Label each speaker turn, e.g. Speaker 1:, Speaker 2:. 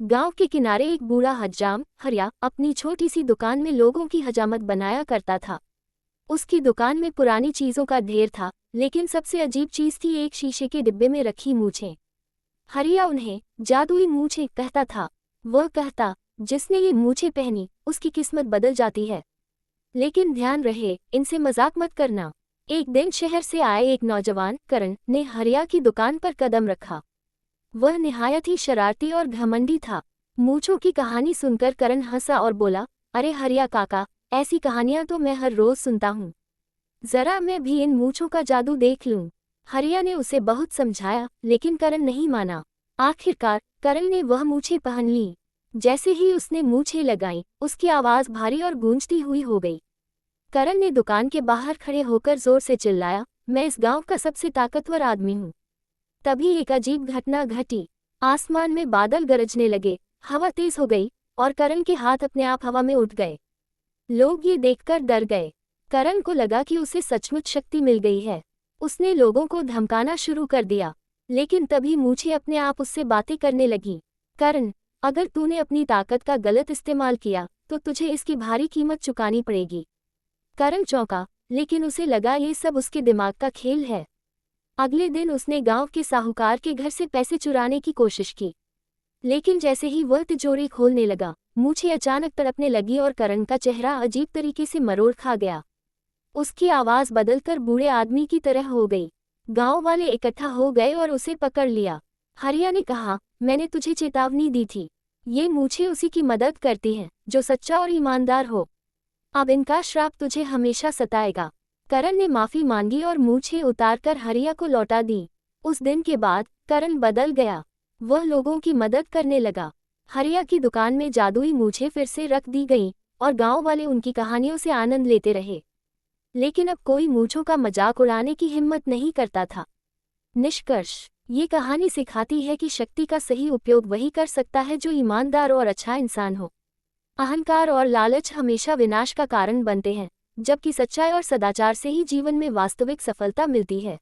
Speaker 1: गांव के किनारे एक बूढ़ा हज्जाम हरिया अपनी छोटी सी दुकान में लोगों की हजामत बनाया करता था। उसकी दुकान में पुरानी चीजों का ढेर था, लेकिन सबसे अजीब चीज थी एक शीशे के डिब्बे में रखी मूछें। हरिया उन्हें जादुई मूछें कहता था। वह कहता, जिसने ये मूछें पहनी उसकी किस्मत बदल जाती है। लेकिन ध्यान रहे, इनसे मजाक मत करना। एक दिन शहर से आए एक नौजवान करण ने हरिया की दुकान पर कदम रखा। वह निहायत ही शरारती और घमंडी था। मूंछों की कहानी सुनकर करण हंसा और बोला, अरे हरिया काका, ऐसी कहानियां तो मैं हर रोज सुनता हूँ। जरा मैं भी इन मूंछों का जादू देख लूं। हरिया ने उसे बहुत समझाया, लेकिन करण नहीं माना। आखिरकार करण ने वह मूंछें पहन ली। जैसे ही उसने मूंछें लगाईं, उसकी आवाज भारी और गूंजती हुई हो गई। करण ने दुकान के बाहर खड़े होकर जोर से चिल्लाया, मैं इस गांव का सबसे ताकतवर आदमी हूँ। तभी एक अजीब घटना घटी। आसमान में बादल गरजने लगे, हवा तेज हो गई और करण के हाथ अपने आप हवा में उठ गए। लोग ये देखकर डर गए। करण को लगा कि उसे सचमुच शक्ति मिल गई है। उसने लोगों को धमकाना शुरू कर दिया, लेकिन तभी मूछें अपने आप उससे बातें करने लगीं। करण, अगर तूने अपनी ताकत का गलत इस्तेमाल किया तो तुझे इसकी भारी कीमत चुकानी पड़ेगी। करण चौंका, लेकिन उसे लगा ये सब उसके दिमाग का खेल है। अगले दिन उसने गांव के साहूकार के घर से पैसे चुराने की कोशिश की, लेकिन जैसे ही वह तिजोरी खोलने लगा, मूछें अचानक तड़पने लगी और करण का चेहरा अजीब तरीके से मरोड़ खा गया। उसकी आवाज बदलकर बूढ़े आदमी की तरह हो गई। गांव वाले इकट्ठा हो गए और उसे पकड़ लिया। हरिया ने कहा, मैंने तुझे चेतावनी दी थी। ये मूछें उसी की मदद करती हैं जो सच्चा और ईमानदार हो। अब इनका श्राप तुझे हमेशा सताएगा। करण ने माफी मांगी और मूछें उतारकर हरिया को लौटा दी। उस दिन के बाद करण बदल गया। वह लोगों की मदद करने लगा। हरिया की दुकान में जादुई मूछें फिर से रख दी गईं और गांव वाले उनकी कहानियों से आनंद लेते रहे। लेकिन अब कोई मूछों का मजाक उड़ाने की हिम्मत नहीं करता था। निष्कर्ष, ये कहानी सिखाती है कि शक्ति का सही उपयोग वही कर सकता है जो ईमानदार और अच्छा इंसान हो। अहंकार और लालच हमेशा विनाश का कारण बनते हैं, जबकि सच्चाई और सदाचार से ही जीवन में वास्तविक सफलता मिलती है।